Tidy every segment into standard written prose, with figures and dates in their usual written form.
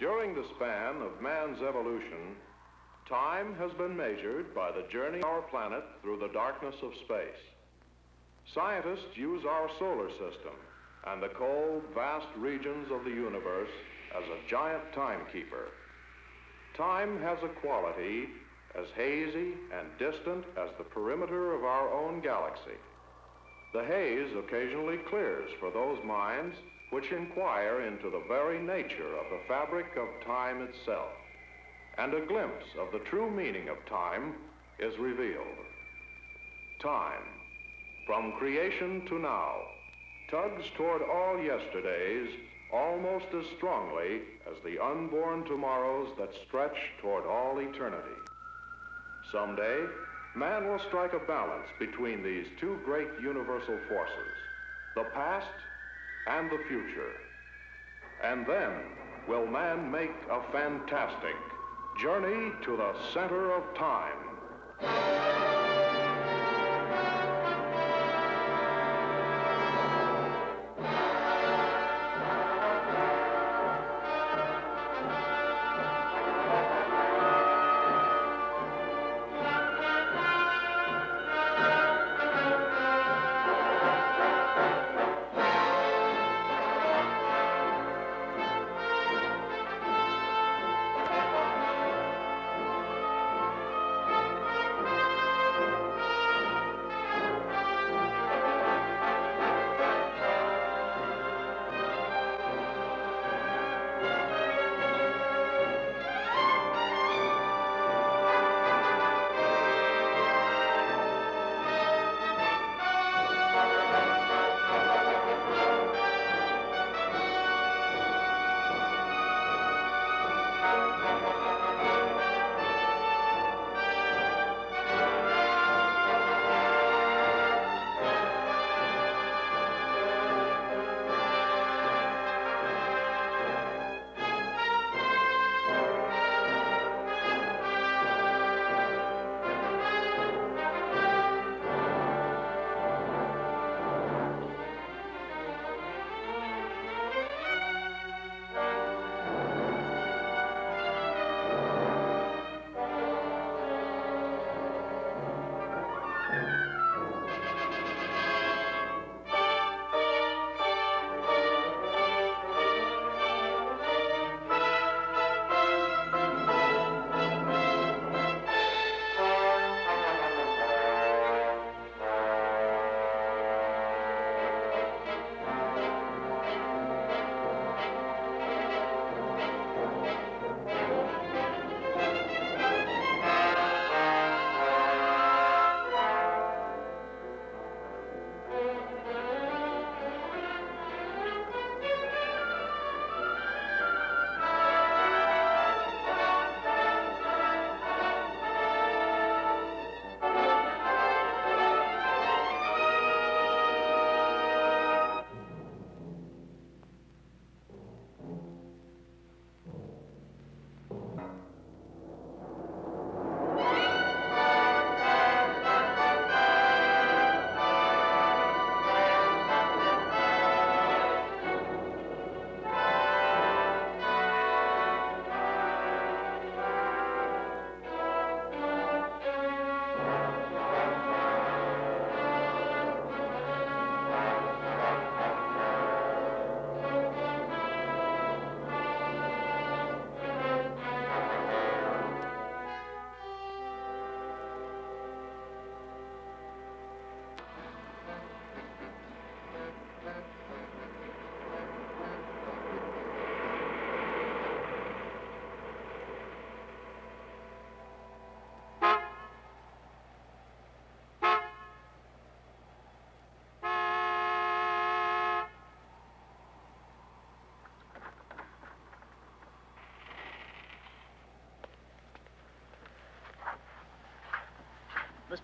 During the span of man's evolution, time has been measured by the journey of our planet through the darkness of space. Scientists use our solar system and the cold, vast regions of the universe as a giant timekeeper. Time has a quality as hazy and distant as the perimeter of our own galaxy. The haze occasionally clears for those minds which inquire into the very nature of the fabric of time itself, and a glimpse of the true meaning of time is revealed. Time, from creation to now, tugs toward all yesterdays almost as strongly as the unborn tomorrows that stretch toward all eternity. Someday, man will strike a balance between these two great universal forces, the past and the future. And then will man make a fantastic journey to the center of time.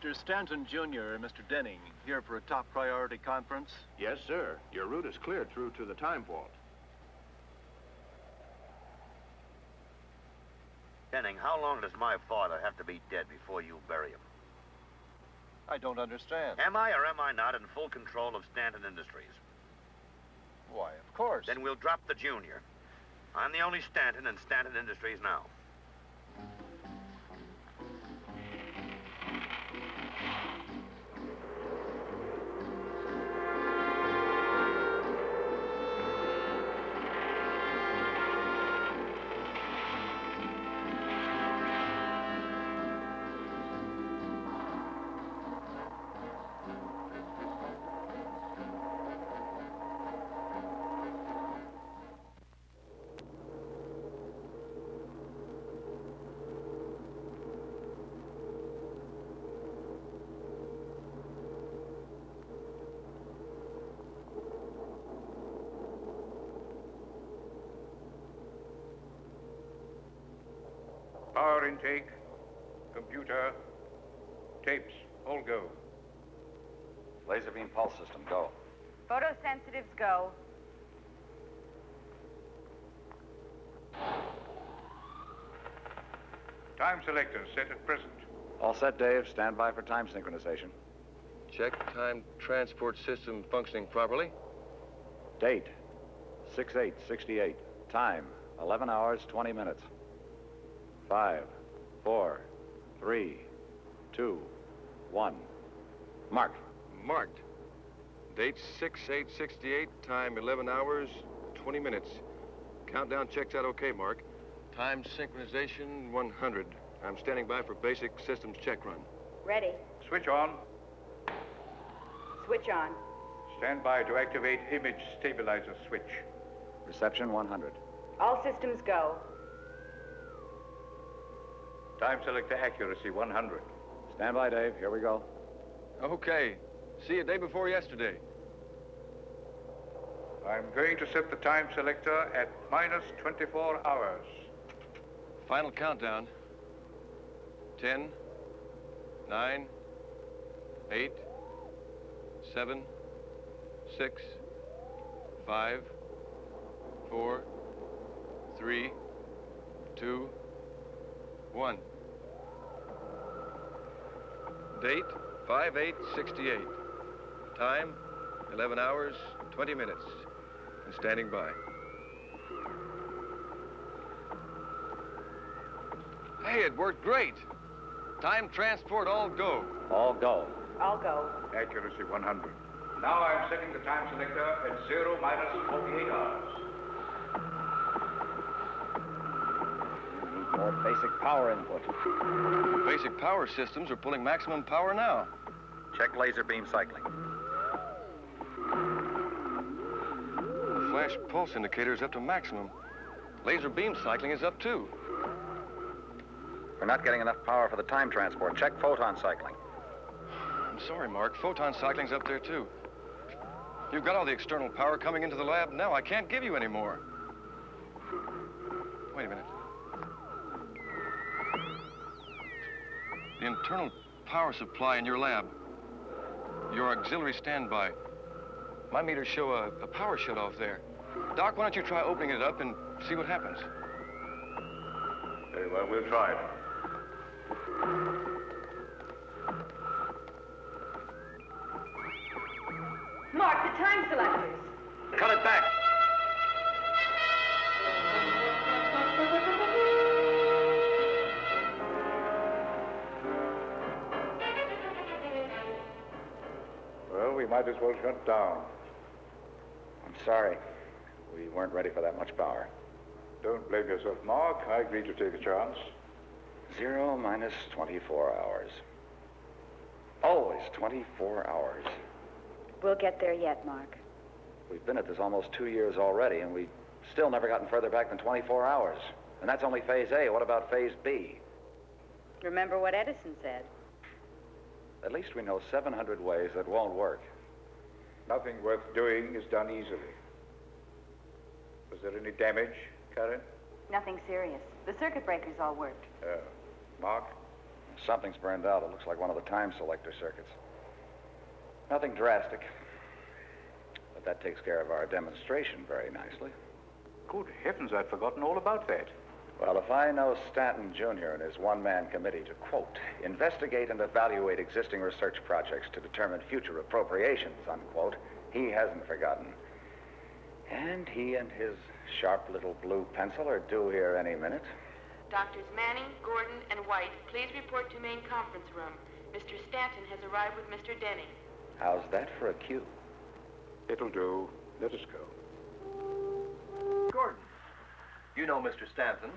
Mr. Stanton, Jr. and Mr. Denning, here for a top priority conference? Yes, sir. Your route is cleared through to the time vault. Denning, how long does my father have to be dead before you bury him? I don't understand. Am I or am I not in full control of Stanton Industries? Why, of course. Then we'll drop the junior. I'm the only Stanton in Stanton Industries now. Power intake, computer, tapes, all go. Laser beam pulse system, go. Photosensitives, go. Time selector set at present. All set, Dave. Stand by for time synchronization. Check time transport system functioning properly. Date, 6/8/68. Time, 11 hours, 20 minutes. 5, 4, 3, 2, 1. Mark. Marked. Date 6/8/68. Time 11 hours, 20 minutes. Countdown checks out okay, Mark. Time synchronization 100. I'm standing by for basic systems check run. Ready. Switch on. Switch on. Stand by to activate image stabilizer switch. Reception 100. All systems go. Time selector accuracy 100. Stand by, Dave. Here we go. Okay. See you day before yesterday. I'm going to set the time selector at minus 24 hours. Final countdown. 10, 9, 8, 7, 6, 5, 4, 3, 2, 1. Date 5/8/68. Time 11 hours, 20 minutes. And standing by. Hey, it worked great. Time transport all go. All go. All go. Accuracy 100. Now I'm setting the time selector at 0 minus 48 hours. We need more basic power input. Basic power systems are pulling maximum power now. Check laser beam cycling. The flash pulse indicator is up to maximum. Laser beam cycling is up too. We're not getting enough power for the time transport. Check photon cycling. I'm sorry, Mark. Photon cycling's up there too. You've got all the external power coming into the lab now. I can't give you any more. Wait a minute. The internal power supply in your lab. Your auxiliary standby. My meters show a power shut-off there. Doc, why don't you try opening it up and see what happens? Very well, we'll try it. Mark, the time selectors. Cut it back. Well, we might as well shut down. I'm sorry. We weren't ready for that much power. Don't blame yourself, Mark. I agreed to take a chance. 0 minus 24 hours. Always 24 hours. We'll get there yet, Mark. We've been at this almost 2 years already, and we've still never gotten further back than 24 hours. And that's only phase A. What about phase B? Remember what Edison said. At least we know 700 ways that won't work. Nothing worth doing is done easily. Was there any damage, Karen? Nothing serious. The circuit breakers all worked. Mark? Something's burned out. It looks like one of the time selector circuits. Nothing drastic. But that takes care of our demonstration very nicely. Good heavens, I'd forgotten all about that. Well, if I know Stanton Jr. and his one-man committee to, quote, investigate and evaluate existing research projects to determine future appropriations, unquote, he hasn't forgotten. And he and his Sharp little blue pencil are due here any minute. Doctors Manning, Gordon, and White, please report to main conference room. Mr. Stanton has arrived with Mr. Denning. How's that for a cue? It'll do. Let us go. Gordon, you know Mr. Stanton.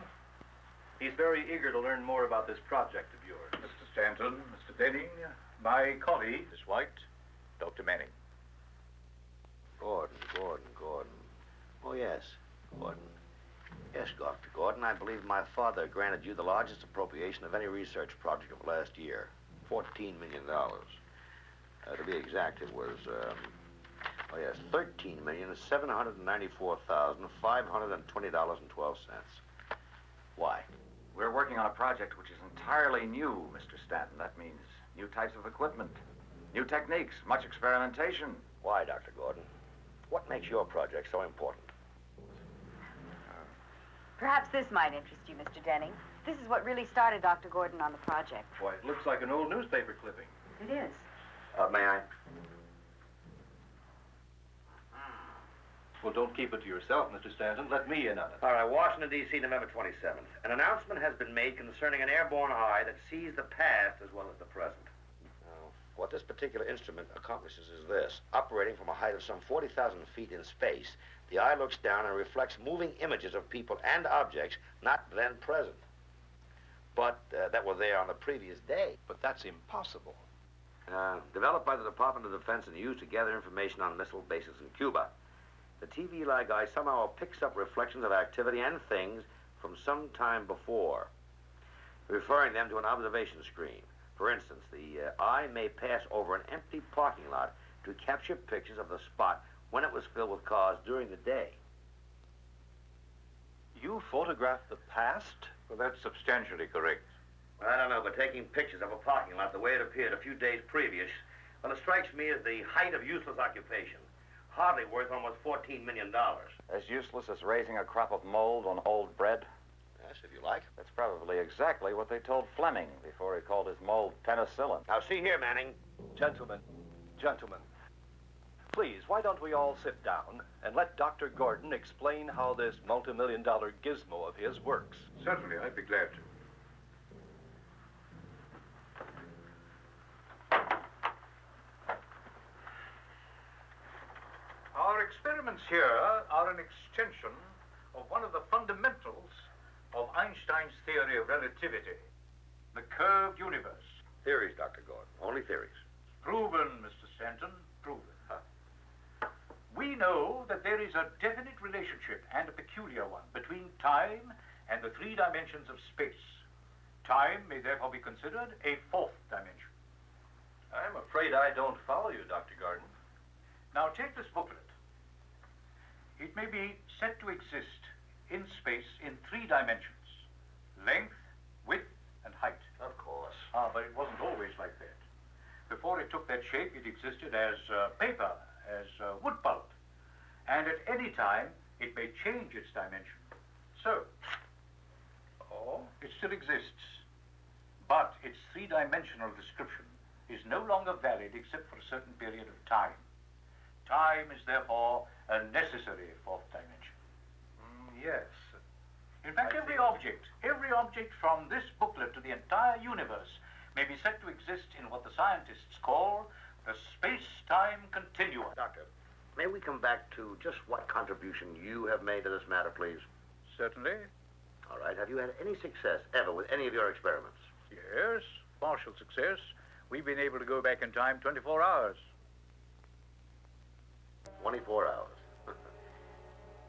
He's very eager to learn more about this project of yours. Mr. Stanton, Mr. Denning, my colleague, Miss White, Dr. Manning. Gordon. Oh, yes, Gordon. Yes, Dr. Gordon, I believe my father granted you the largest appropriation of any research project of last year. $14 million. To be exact, it was, $13,794,520.12. Why? We're working on a project which is entirely new, Mr. Stanton. That means new types of equipment, new techniques, much experimentation. Why, Dr. Gordon? What makes your project so important? Perhaps this might interest you, Mr. Denning. This is what really started Dr. Gordon on the project. Why, it looks like an old newspaper clipping. It is. May I? Well, don't keep it to yourself, Mr. Stanton. Let me in on it. All right, Washington, D.C., November 27th. An announcement has been made concerning an airborne eye that sees the past as well as the present. What this particular instrument accomplishes is this. Operating from a height of some 40,000 feet in space, the eye looks down and reflects moving images of people and objects not then present, but that were there on the previous day. But that's impossible. Developed by the Department of Defense and used to gather information on missile bases in Cuba. The TV-like eye somehow picks up reflections of activity and things from some time before, referring them to an observation screen. For instance, the eye may pass over an empty parking lot to capture pictures of the spot when it was filled with cars during the day. You photographed the past? Well, that's substantially correct. Well, I don't know, but taking pictures of a parking lot the way it appeared a few days previous, well, it strikes me as the height of useless occupation. Hardly worth almost $14 million. As useless as raising a crop of mold on old bread? Yes, if you like. That's probably exactly what they told Fleming before he called his mold penicillin. Now, see here, Manning. Gentlemen, please, why don't we all sit down and let Dr. Gordon explain how this multi-million-dollar gizmo of his works? Certainly, I'd be glad to. Our experiments here are an extension of one of the fundamentals of Einstein's theory of relativity, the curved universe. Theories, Dr. Gordon. Only theories. Proven, Mr. Stanton, proven. We know that there is a definite relationship, and a peculiar one, between time and the three dimensions of space. Time may therefore be considered a fourth dimension. I'm afraid I don't follow you, Dr. Gordon. Now take this booklet. It may be said to exist in space in three dimensions: length, width, and height. Of course. But it wasn't always like that. Before it took that shape, it existed as paper, as wood pulp. And at any time, it may change its dimension. So, it still exists. But its three-dimensional description is no longer valid except for a certain period of time. Time is therefore a necessary fourth dimension. Yes. In fact, every object from this booklet to the entire universe may be said to exist in what the scientists call the space-time continuum. Doctor, may we come back to just what contribution you have made to this matter, please? Certainly. All right. Have you had any success ever with any of your experiments? Yes, partial success. We've been able to go back in time 24 hours. 24 hours.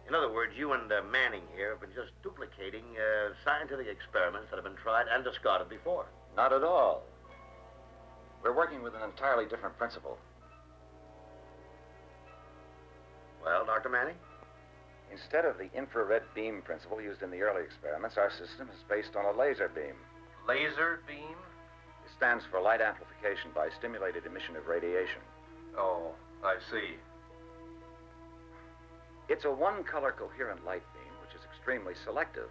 In other words, you and Manning here have been just duplicating scientific experiments that have been tried and discarded before. Not at all. We're working with an entirely different principle. Well, Dr. Manning? Instead of the infrared beam principle used in the early experiments, our system is based on a laser beam. Laser beam? It stands for light amplification by stimulated emission of radiation. Oh, I see. It's a one-color coherent light beam, which is extremely selective.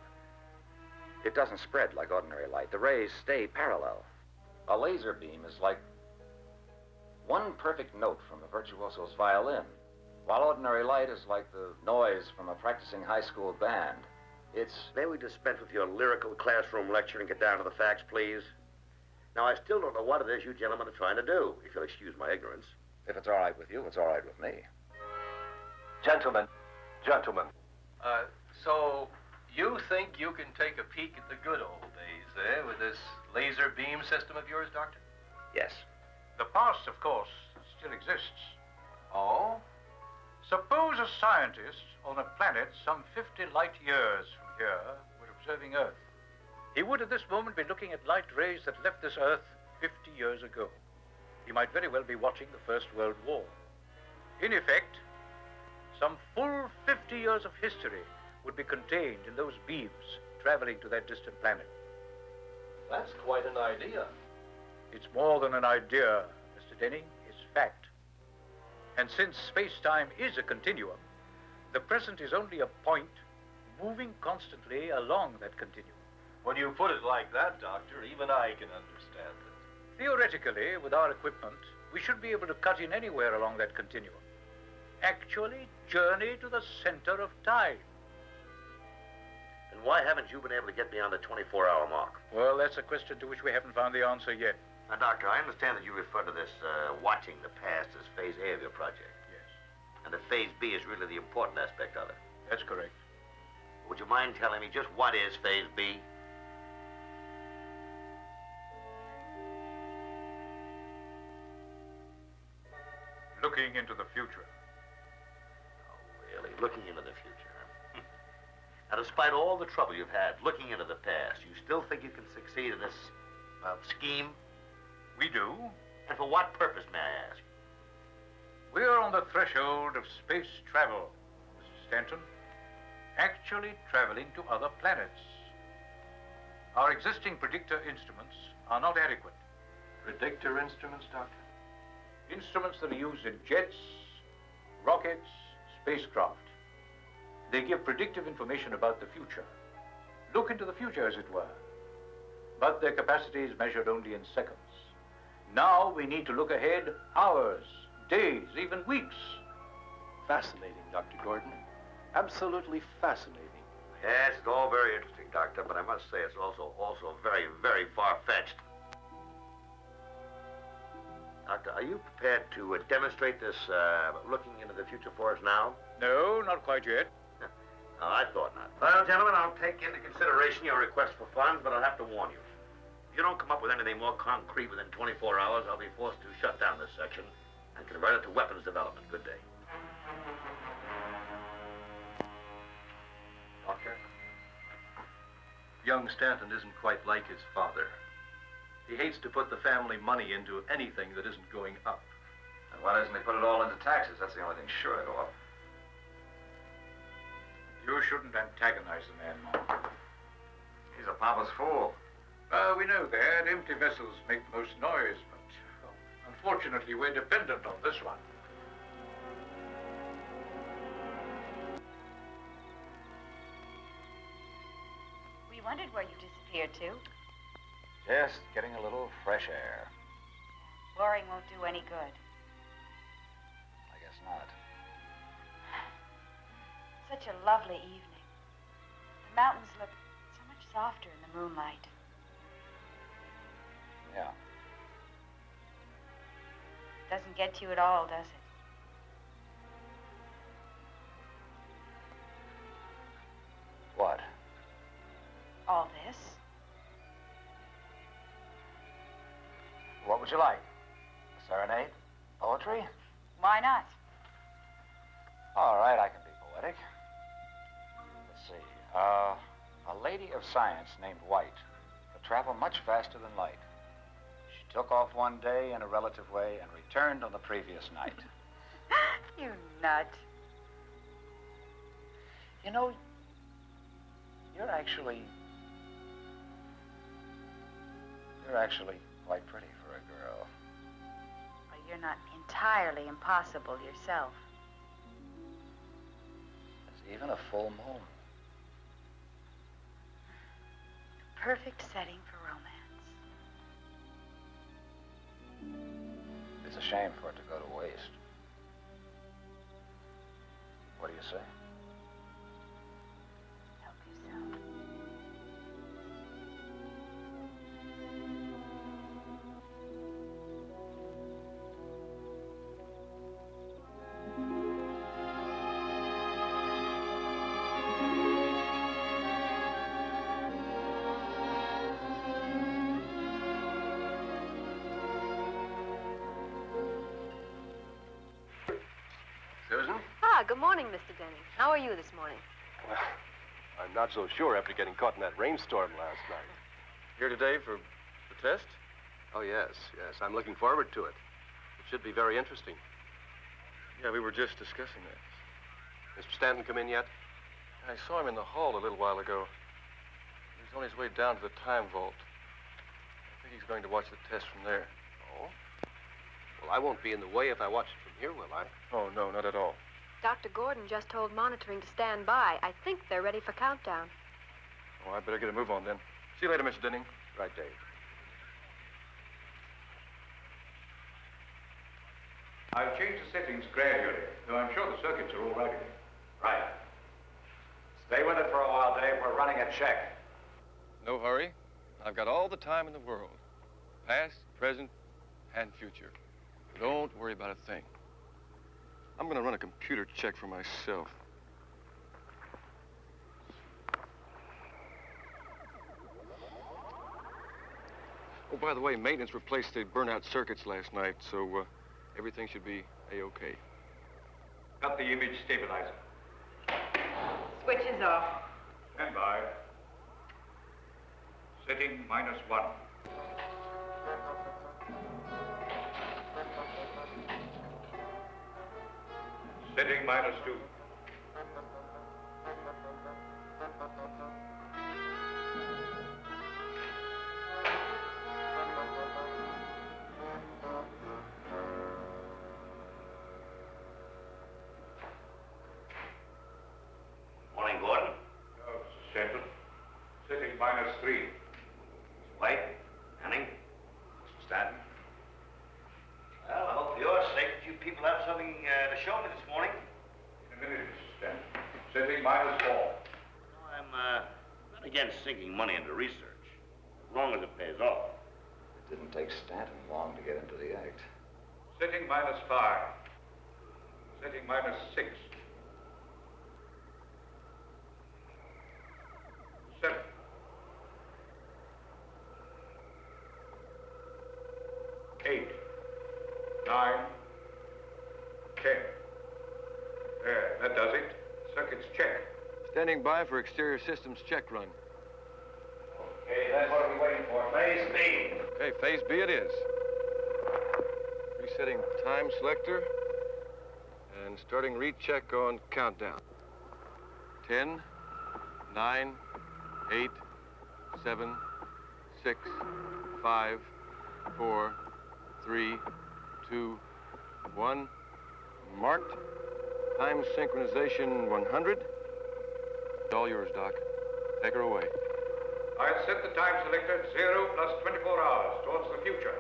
It doesn't spread like ordinary light. The rays stay parallel. A laser beam is like one perfect note from a virtuoso's violin, While ordinary light is like the noise from a practicing high school band, it's... May we dispense with your lyrical classroom lecture and get down to the facts, please? Now, I still don't know what it is you gentlemen are trying to do, if you'll excuse my ignorance. If it's all right with you, it's all right with me. Gentlemen, so you think you can take a peek at the good old days, with this laser beam system of yours, Doctor? Yes. The past, of course, still exists. Oh? Suppose a scientist on a planet some 50 light years from here were observing Earth. He would at this moment be looking at light rays that left this Earth 50 years ago. He might very well be watching the First World War. In effect, some full 50 years of history would be contained in those beams traveling to that distant planet. That's quite an idea. It's more than an idea, Mr. Denning. It's fact. And since space-time is a continuum, the present is only a point moving constantly along that continuum. When you put it like that, Doctor, even I can understand it. Theoretically, with our equipment, we should be able to cut in anywhere along that continuum. Actually journey to the center of time. Then why haven't you been able to get beyond the 24-hour mark? Well, that's a question to which we haven't found the answer yet. Now, Doctor, I understand that you refer to this watching the past as Phase A of your project. Yes. And that Phase B is really the important aspect of it. That's correct. Would you mind telling me just what is Phase B? Looking into the future. Oh, really? Looking into the future, huh? Now, despite all the trouble you've had looking into the past, you still think you can succeed in this, scheme? We do. And for what purpose, may I ask? We're on the threshold of space travel, Mr. Stanton. Actually traveling to other planets. Our existing predictor instruments are not adequate. Predictor instruments, Doctor? Instruments that are used in jets, rockets, spacecraft. They give predictive information about the future. Look into the future, as it were. But their capacity is measured only in seconds. Now we need to look ahead hours, days, even weeks. Fascinating, Dr. Gordon. Absolutely fascinating. Yes, it's all very interesting, Doctor, but I must say it's also very, very far-fetched. Doctor, are you prepared to demonstrate this looking into the future for us now? No, not quite yet. No, I thought not. Well, gentlemen, I'll take into consideration your request for funds, but I'll have to warn you. If you don't come up with anything more concrete within 24 hours, I'll be forced to shut down this section and convert it to weapons development. Good day. Doctor? Young Stanton isn't quite like his father. He hates to put the family money into anything that isn't going up. And why doesn't he put it all into taxes? That's the only thing sure to go up. You shouldn't antagonize the man, Mark. He's a papa's fool. We know that. Empty vessels make the most noise, but unfortunately we're dependent on this one. We wondered where you disappeared to. Just getting a little fresh air. Boring won't do any good. I guess not. Such a lovely evening. The mountains look so much softer in the moonlight. Yeah. Doesn't get to you at all, does it? What? All this? What would you like? A serenade? Poetry? Why not? All right, I can be poetic. Let's see. A lady of science named White could travel much faster than light. She took off one day in a relative way and returned on the previous night. You nut. You know, you're actually quite pretty for a girl. Well, you're not entirely impossible yourself. There's even a full moon. Perfect setting for romance. It's a shame for it to go to waste. What do you say? Help yourself. Susan? Ah, good morning, Mr. Denning. How are you this morning? Well, I'm not so sure after getting caught in that rainstorm last night. Here today for the test? Oh, yes. I'm looking forward to it. It should be very interesting. Yeah, we were just discussing that. Mr. Stanton come in yet? I saw him in the hall a little while ago. He was on his way down to the time vault. I think he's going to watch the test from there. Oh? Well, I won't be in the way if I watch it from here, will I? Oh, no, not at all. Dr. Gordon just told monitoring to stand by. I think they're ready for countdown. Oh, I better get a move on then. See you later, Mr. Denning. Right, Dave. I'll change the settings gradually, though I'm sure the circuits are all right again. Right. Stay with it for a while, Dave. We're running a check. No hurry. I've got all the time in the world. Past, present, and future. Don't worry about a thing. I'm going to run a computer check for myself. Oh, by the way, maintenance replaced the burnout circuits last night, so everything should be A-OK. Got the image stabilizer. Switch is off. Stand by. Setting -1. Setting -2. Morning, Gordon. Oh, Mr. Stanton. Setting -3. White, Manning, Mr. Stanton. Well, I hope for your sake that you people have something to show me this morning. In a minute, Mr. Stanton. Setting -4. I'm not against sinking money into research, as long as it pays off. It didn't take Stanton long to get into the act. Setting -5. Setting -6. 7. 8. 9. 10. There, that does it. Circuits check. Standing by for exterior systems check run. Okay, then what are we waiting for? Phase B. Okay, phase B it is. Resetting time selector and starting recheck on countdown. 10, 9, 8, 7, 6, 5, 4, 3, 2, 1. Marked. Time synchronization 100. All yours, Doc. Take her away. I'll set the time selector at 0 plus 24 hours towards the future.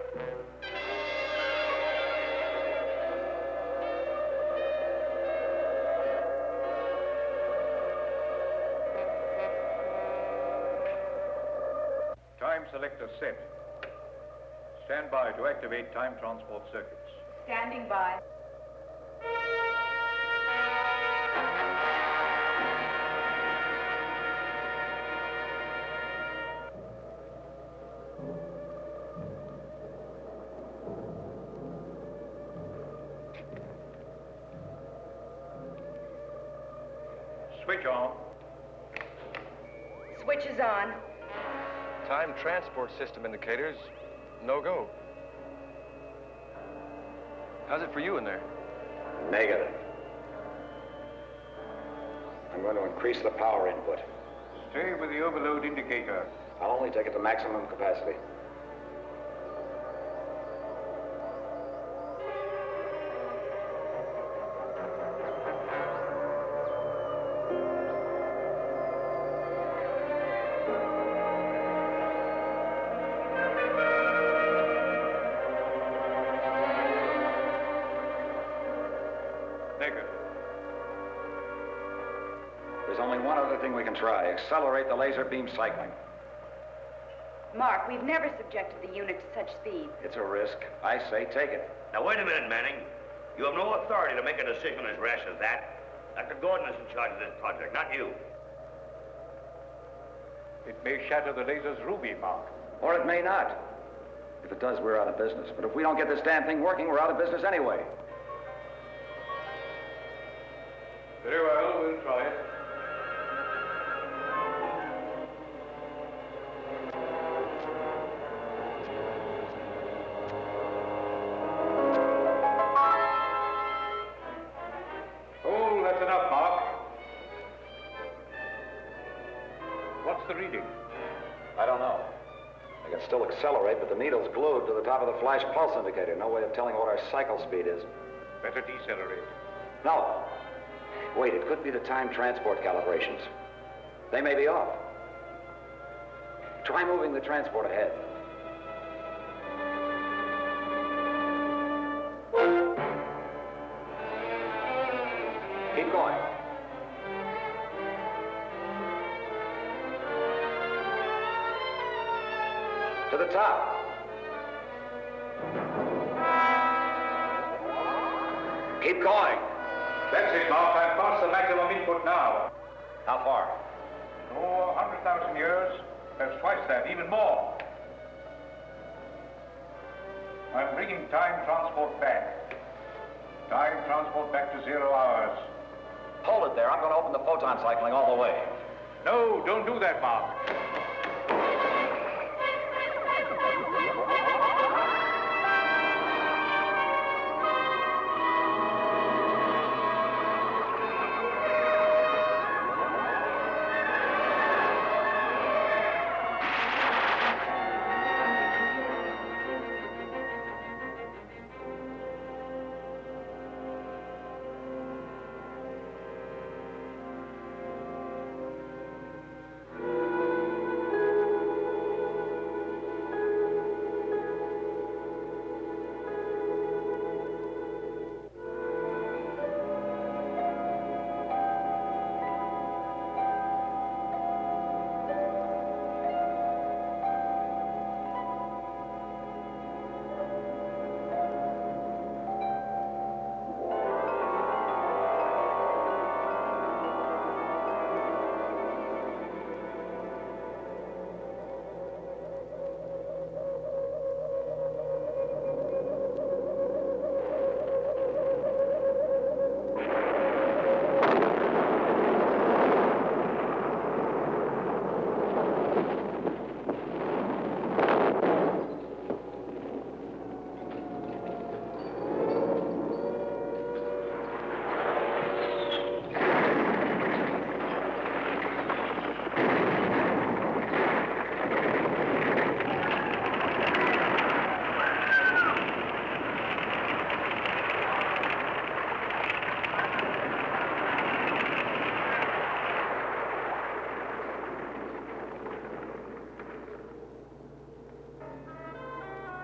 Time selector set. Stand by to activate time transport circuits. Standing by. Switch on. Switch is on. Time transport system indicators, no go. How's it for you in there? Negative. I'm going to increase the power input. Stay with the overload indicator. I'll only take it to maximum capacity. Negative. only one other thing we can try. Accelerate the laser beam cycling. Mark, we've never subjected the unit to such speed. It's a risk. I say take it. Now, wait a minute, Manning. You have no authority to make a decision as rash as that. Dr. Gordon is in charge of this project, not you. It may shatter the laser's ruby, Mark. Or it may not. If it does, we're out of business. But if we don't get this damn thing working, we're out of business anyway. Very well, we'll try it. Oh, that's enough, Mark. What's the reading? I don't know. I can still accelerate, but the needle's glued to the top of the flash pulse indicator. No way of telling what our cycle speed is. Better decelerate. No. Wait, it could be the time transport calibrations. They may be off. Try moving the transport ahead. Keep going. To the top. Keep going. That's it, Mark. I've passed the maximum input now. How far? Oh, 100,000 years. Perhaps twice that, even more. I'm bringing time transport back. Time transport back to 0 hours. Hold it there. I'm going to open the photon cycling all the way. No, don't do that, Mark.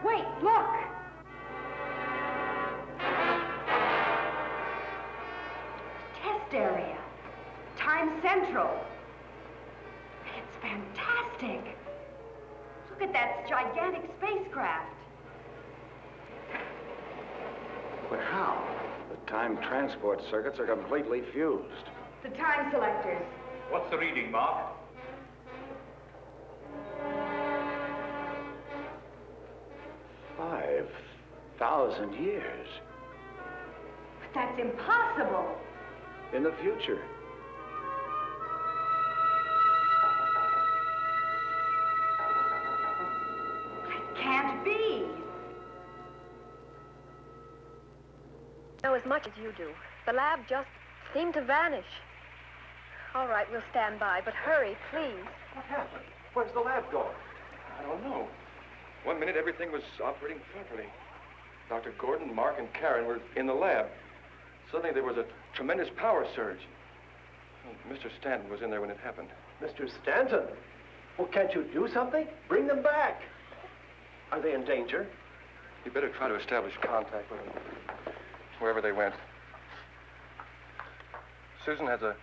Wait, look! Test area. Time Central. It's fantastic. Look at that gigantic spacecraft. But how? The time transport circuits are completely fused. The time selectors. What's the reading, Mark? 5,000 years. But that's impossible. In the future. It can't be. Know as much as you do. The lab just seemed to vanish. All right, we'll stand by, but hurry, please. What happened? Where's the lab going? I don't know. 1 minute, everything was operating properly. Dr. Gordon, Mark, and Karen were in the lab. Suddenly, there was a tremendous power surge. Mr. Stanton was in there when it happened. Mr. Stanton? Well, can't you do something? Bring them back. Are they in danger? You better try to establish contact with them, wherever they went. Susan has a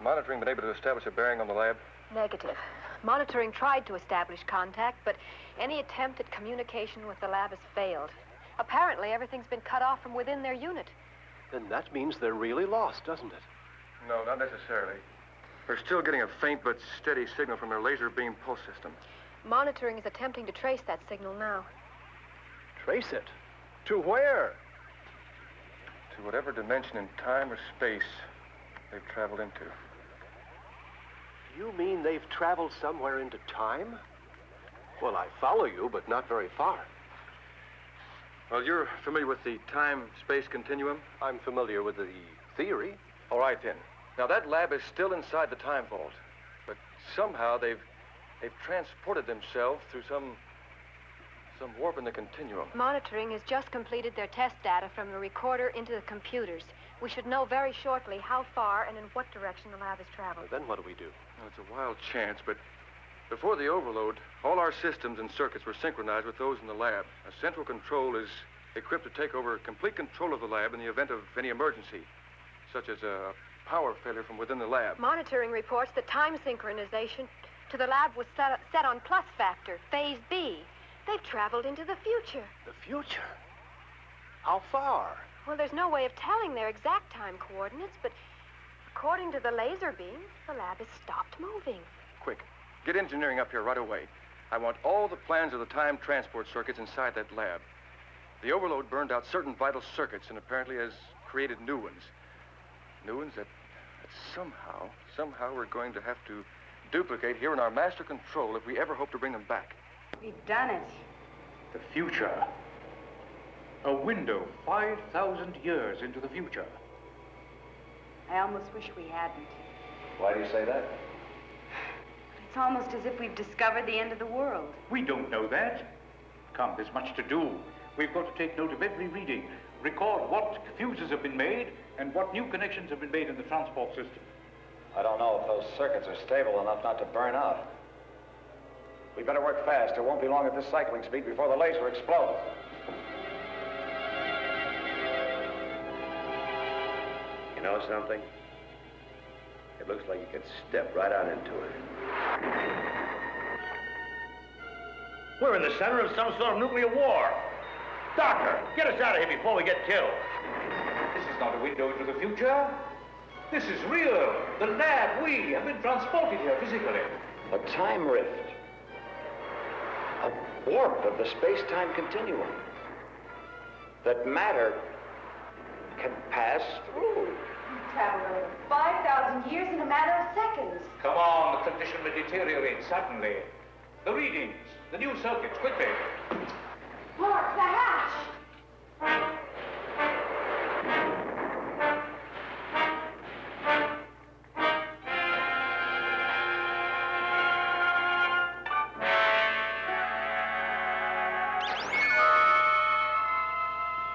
monitoring been able to establish a bearing on the lab? Negative. Monitoring tried to establish contact, but any attempt at communication with the lab has failed. Apparently, everything's been cut off from within their unit. Then that means they're really lost, doesn't it? No, not necessarily. We're still getting a faint but steady signal from their laser beam pulse system. Monitoring is attempting to trace that signal now. Trace it? To where? To whatever dimension in time or space they've traveled into. You mean they've traveled somewhere into time? Well, I follow you, but not very far. Well, you're familiar with the time-space continuum? I'm familiar with the theory. All right, then. Now, that lab is still inside the time vault, but somehow they've transported themselves through some warp in the continuum. Monitoring has just completed their test data from the recorder into the computers. We should know very shortly how far and in what direction the lab has traveled. Then what do we do? Well, it's a wild chance, but before the overload, all our systems and circuits were synchronized with those in the lab. A central control is equipped to take over complete control of the lab in the event of any emergency, such as a power failure from within the lab. Monitoring reports that time synchronization to the lab was set on plus factor, phase B. They've traveled into the future. The future? How far? Well, there's no way of telling their exact time coordinates, but according to the laser beam, the lab has stopped moving. Quick, get engineering up here right away. I want all the plans of the time transport circuits inside that lab. The overload burned out certain vital circuits and apparently has created new ones. New ones that somehow we're going to have to duplicate here in our master control if we ever hope to bring them back. We've done it. The future. A window 5,000 years into the future. I almost wish we hadn't. Why do you say that? It's almost as if we've discovered the end of the world. We don't know that. Come, there's much to do. We've got to take note of every reading, record what fuses have been made, and what new connections have been made in the transport system. I don't know if those circuits are stable enough not to burn out. We better work fast. It won't be long at this cycling speed before the laser explodes. You know something? It looks like you could step right on into it. We're in the center of some sort of nuclear war. Doctor, get us out of here before we get killed. This is not a window into the future. This is real. The lab, we have been transported here physically. A time rift. A warp of the space-time continuum. That matter can pass through. We've traveled over 5,000 years in a matter of seconds. Come on, the condition may deteriorate suddenly. The readings, the new circuits, quickly. Mark, the hatch!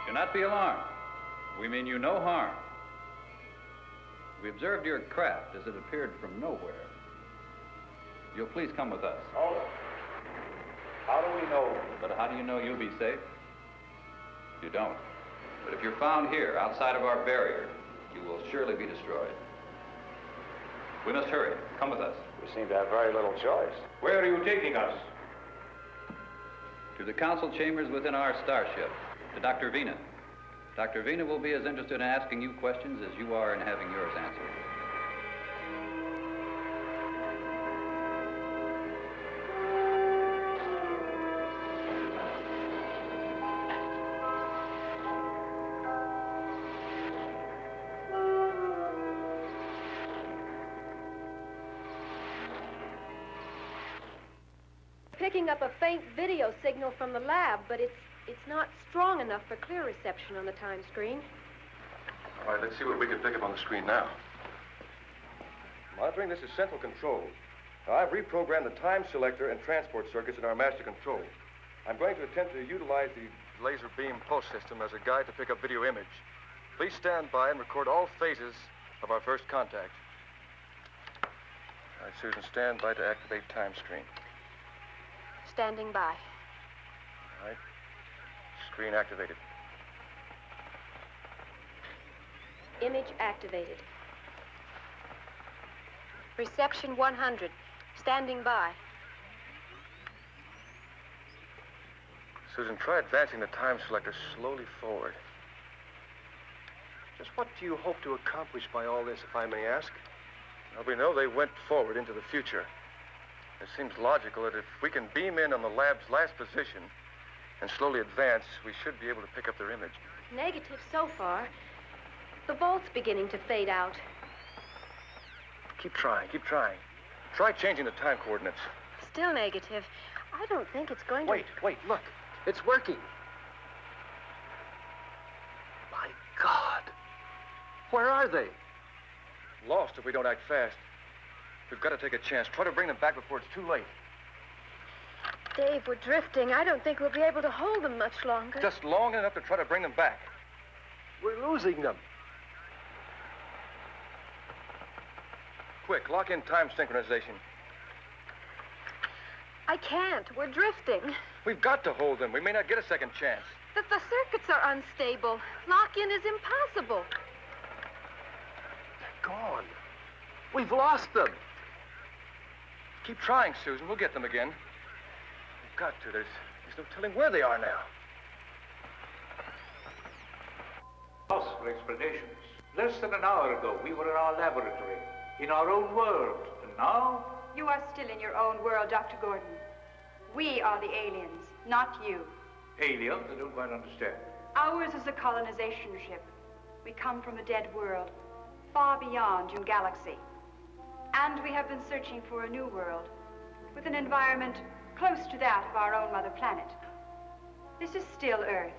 Do not be alarmed. We mean you no harm. We observed your craft as it appeared from nowhere. You'll please come with us. Oh. How do we know? But how do you know you'll be safe? You don't. But if you're found here, outside of our barrier, you will surely be destroyed. We must hurry. Come with us. We seem to have very little choice. Where are you taking us? To the council chambers within our starship, to Dr. Vina. Dr. Vina will be as interested in asking you questions as you are in having yours answered. Picking up a faint video signal from the lab, but it's not strong enough for clear reception on the time screen. All right, let's see what we can pick up on the screen now. Monitoring, this is central control. Now, I've reprogrammed the time selector and transport circuits in our master control. I'm going to attempt to utilize the laser beam pulse system as a guide to pick up video image. Please stand by and record all phases of our first contact. All right, Susan, stand by to activate time screen. Standing by. All right. Screen activated. Image activated. Reception 100. Standing by. Susan, try advancing the time selector slowly forward. Just what do you hope to accomplish by all this, if I may ask? Well, we know they went forward into the future. It seems logical that if we can beam in on the lab's last position and slowly advance, we should be able to pick up their image. Negative so far. The volt's beginning to fade out. Keep trying, keep trying. Try changing the time coordinates. Still negative. I don't think it's going to... Wait, look. It's working. My God. Where are they? Lost if we don't act fast. We've got to take a chance. Try to bring them back before it's too late. Dave, we're drifting. I don't think we'll be able to hold them much longer. Just long enough to try to bring them back. We're losing them. Quick, lock in time synchronization. I can't. We're drifting. We've got to hold them. We may not get a second chance. The circuits are unstable. Lock-in is impossible. They're gone. We've lost them. Keep trying, Susan. We'll get them again. We've got to. There's no telling where they are now. Pause for explanations. Less than an hour ago, we were in our laboratory, in our own world. And now? You are still in your own world, Dr. Gordon. We are the aliens, not you. Aliens? I don't quite understand. Ours is a colonization ship. We come from a dead world, far beyond your galaxy. And we have been searching for a new world, with an environment close to that of our own mother planet. This is still Earth.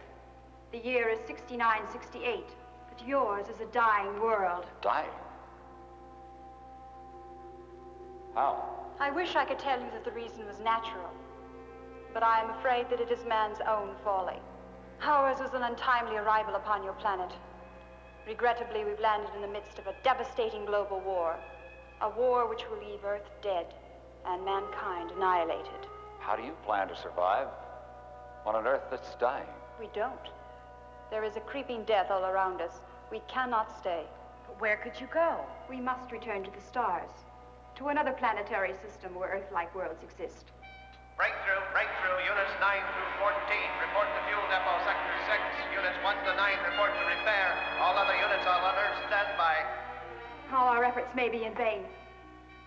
The year is 6968, but yours is a dying world. Dying? How? I wish I could tell you that the reason was natural, but I am afraid that it is man's own folly. Ours was an untimely arrival upon your planet. Regrettably, we've landed in the midst of a devastating global war, a war which will leave Earth dead and mankind annihilated. How do you plan to survive on an Earth that's dying? We don't. There is a creeping death all around us. We cannot stay. But where could you go? We must return to the stars, to another planetary system where Earth-like worlds exist. Breakthrough, units 9 through 14, report to fuel depot, sector 6. Units 1 to 9, report to repair. All other units on alert, standby. All our efforts may be in vain.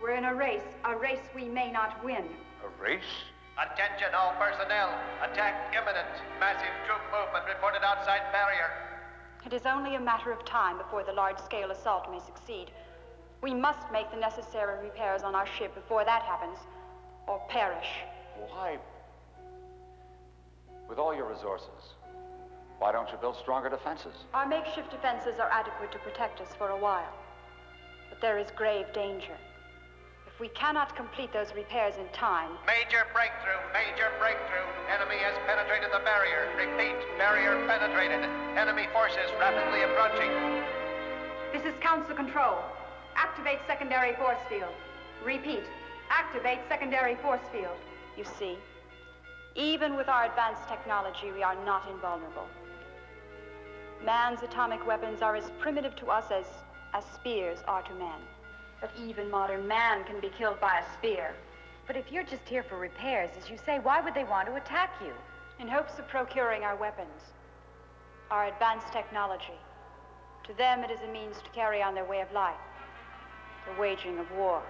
We're in a race we may not win. A race? Attention, all personnel. Attack imminent. Massive troop movement reported outside barrier. It is only a matter of time before the large-scale assault may succeed. We must make the necessary repairs on our ship before that happens, or perish. Why? With all your resources, why don't you build stronger defenses? Our makeshift defenses are adequate to protect us for a while. But there is grave danger. If we cannot complete those repairs in time... Major breakthrough. Enemy has penetrated the barrier. Repeat, barrier penetrated. Enemy forces rapidly approaching. This is Council Control. Activate secondary force field. Repeat, activate secondary force field. You see, even with our advanced technology, we are not invulnerable. Man's atomic weapons are as primitive to us as spears are to men. But even modern man can be killed by a spear. But if you're just here for repairs, as you say, why would they want to attack you? In hopes of procuring our weapons, our advanced technology. To them, it is a means to carry on their way of life, the waging of war.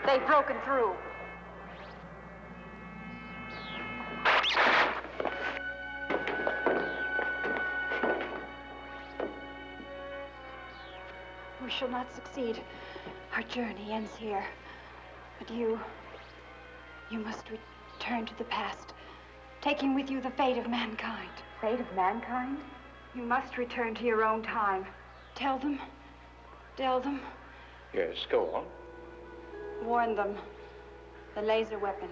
They've broken through. We shall not succeed. Our journey ends here. But you must return to the past, taking with you the fate of mankind. Fate of mankind? You must return to your own time. Tell them. Yes, go on. Warn them. The laser weapon.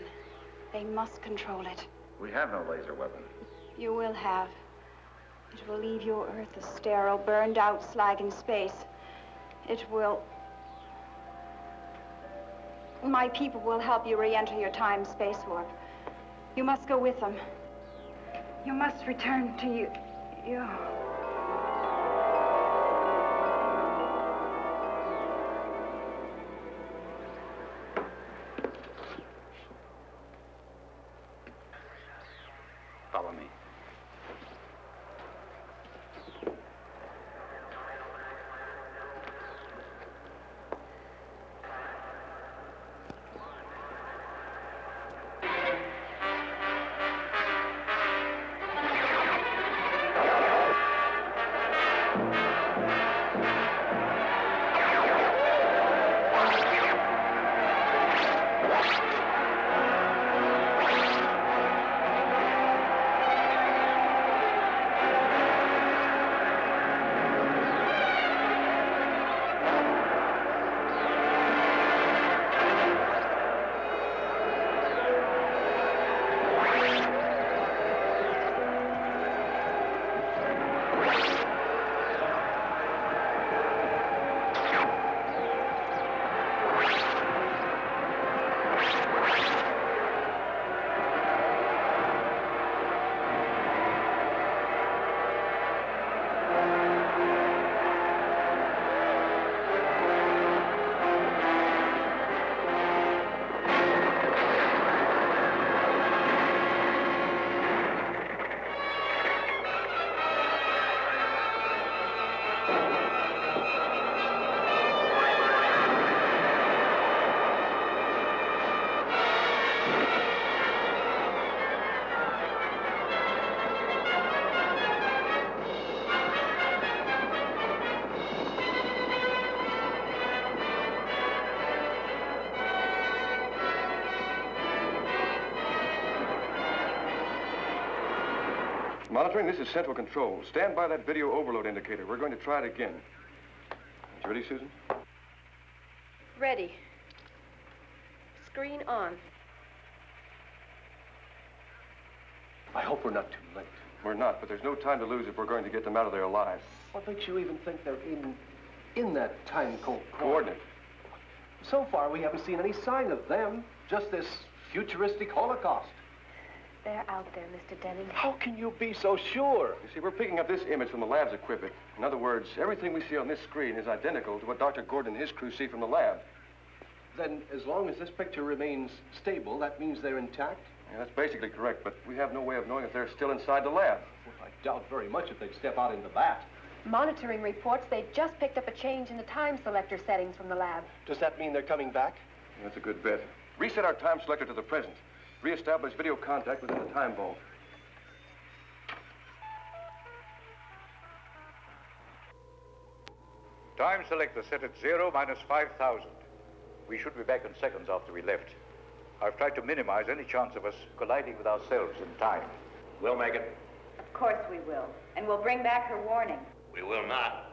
They must control it. We have no laser weapon. You will have. It will leave your Earth a sterile, burned-out slag in space. It will... My people will help you re-enter your time-space warp. You must go with them. You must return to you. Monitoring, this is Central Control. Stand by that video overload indicator. We're going to try it again. You ready, Susan? Ready. Screen on. I hope we're not too late. We're not, but there's no time to lose if we're going to get them out of there alive. What makes you even think they're in that time-cold Coordinate. So far, we haven't seen any sign of them. Just this futuristic holocaust. They're out there, Mr. Denning. How can you be so sure? You see, we're picking up this image from the lab's equipment. In other words, everything we see on this screen is identical to what Dr. Gordon and his crew see from the lab. Then, as long as this picture remains stable, that means they're intact? Yeah, that's basically correct, but we have no way of knowing if they're still inside the lab. Well, I doubt very much if they'd step out into that. Monitoring reports they've just picked up a change in the time selector settings from the lab. Does that mean they're coming back? That's a good bet. Reset our time selector to the present. Reestablish video contact within the time vault. Time selector set at 0 minus 5,000. We should be back in seconds after we left. I've tried to minimize any chance of us colliding with ourselves in time. We'll make it. Of course we will. And we'll bring back her warning. We will not.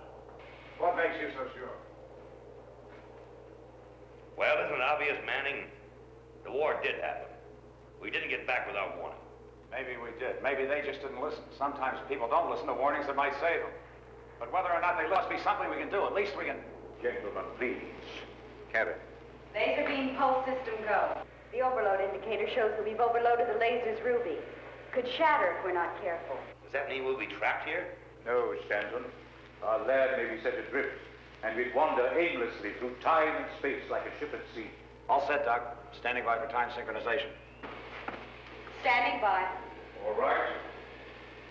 What makes you so sure? Well, isn't it obvious, Manning? The war did happen. We didn't get back without warning. Maybe we did. Maybe they just didn't listen. Sometimes people don't listen to warnings that might save them. But whether or not they must be something we can do, at least we can... Gentlemen, please. Karen. Laser beam pulse system go. The overload indicator shows that we've overloaded the laser's ruby. Could shatter if we're not careful. Does that mean we'll be trapped here? No, Stanton. Our lab may be set adrift, and we'd wander aimlessly through time and space like a ship at sea. All set, Doc. Standing by for time synchronization. Standing by. All right.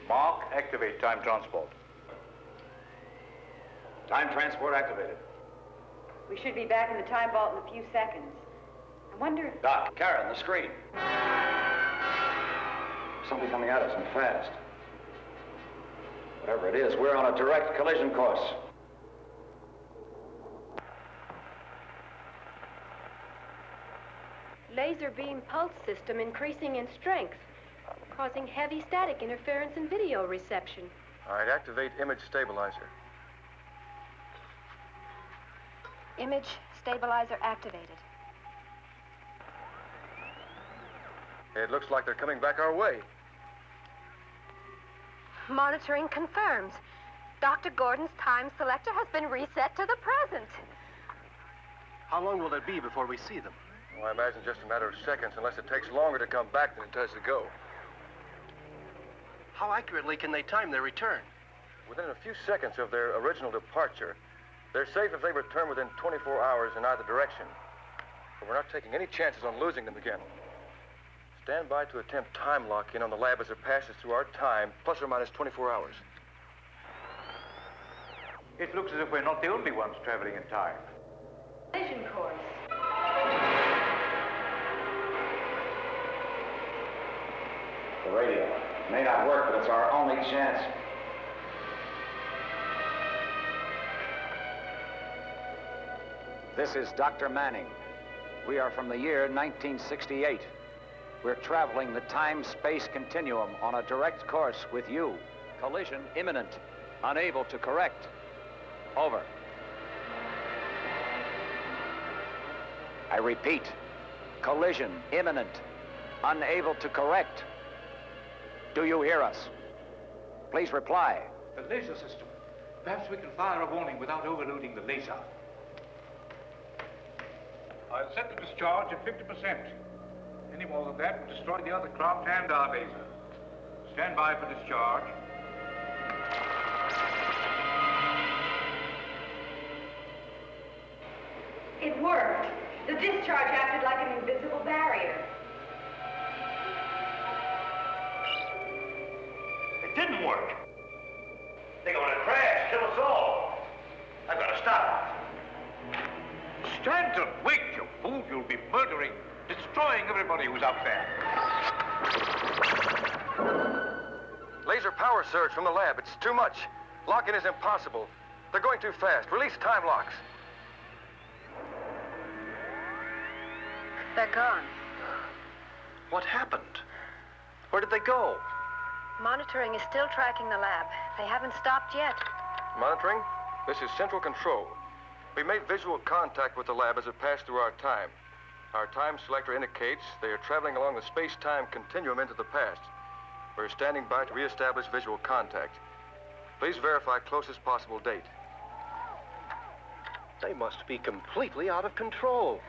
Mark, activate time transport. Time transport activated. We should be back in the time vault in a few seconds. I wonder... Doc, Karen, the screen. Something coming at us and fast. Whatever it is, we're on a direct collision course. Laser beam pulse system increasing in strength, causing heavy static interference in video reception. All right, activate image stabilizer. Image stabilizer activated. It looks like they're coming back our way. Monitoring confirms. Dr. Gordon's time selector has been reset to the present. How long will it be before we see them? Well, I imagine just a matter of seconds, unless it takes longer to come back than it does to go. How accurately can they time their return? Within a few seconds of their original departure, they're safe if they return within 24 hours in either direction. But we're not taking any chances on losing them again. Stand by to attempt time lock-in on the lab as it passes through our time, plus or minus 24 hours. It looks as if we're not the only ones traveling in time. Collision course. The radio. May not work, but it's our only chance. This is Dr. Manning. We are from the year 1968. We're traveling the time-space continuum on a direct course with you. Collision imminent. Unable to correct. Over. I repeat. Collision imminent. Unable to correct. Do you hear us? Please reply. The laser system. Perhaps we can fire a warning without overloading the laser. I'll set the discharge at 50%. Any more than that would destroy the other craft and our laser. Stand by for discharge. It worked. The discharge acted like an invisible barrier. It didn't work. They're going to crash, kill us all. I've got to stop. Stanton, wait, you fool. You'll be murdering, destroying everybody who's out there. Laser power surge from the lab. It's too much. Lock-in is impossible. They're going too fast. Release time locks. They're gone. What happened? Where did they go? Monitoring is still tracking the lab. They haven't stopped yet. Monitoring? This is Central Control. We made visual contact with the lab as it passed through our time. Our time selector indicates they are traveling along the space-time continuum into the past. We're standing by to reestablish visual contact. Please verify closest possible date. They must be completely out of control.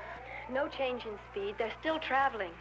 No change in speed. They're still traveling.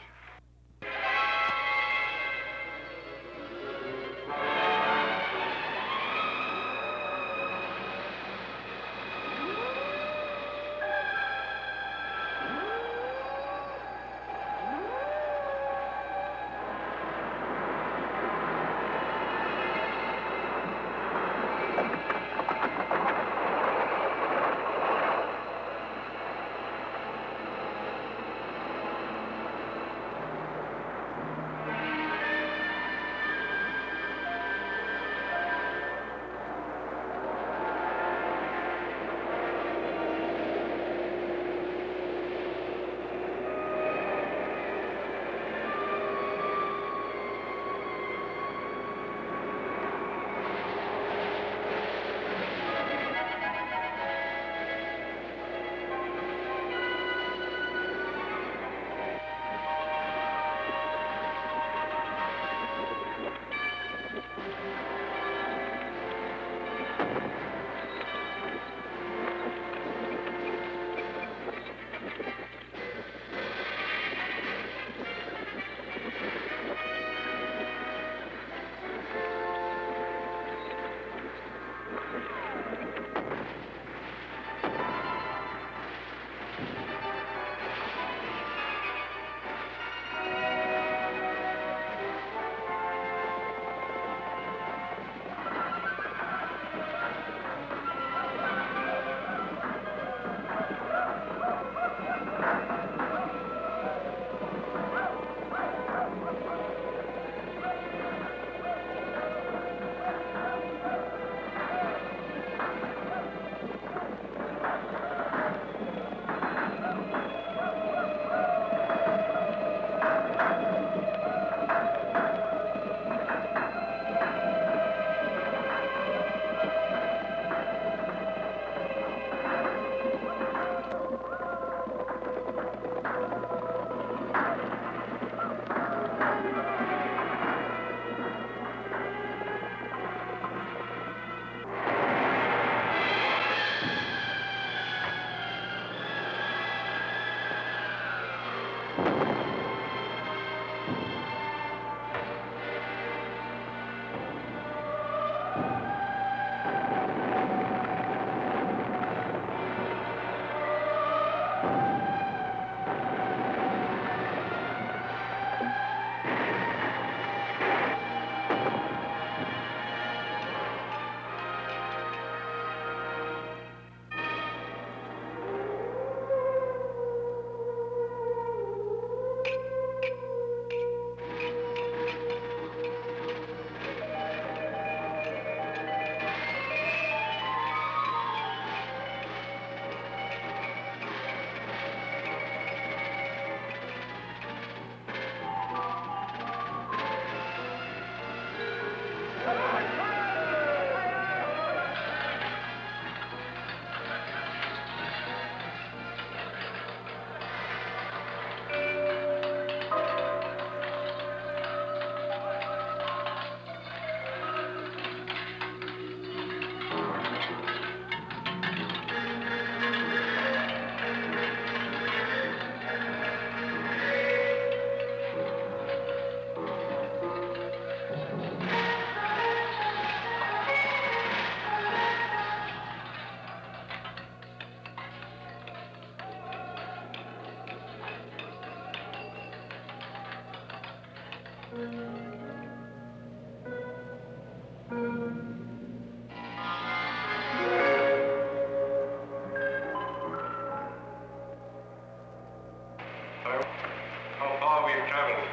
How far we've traveled?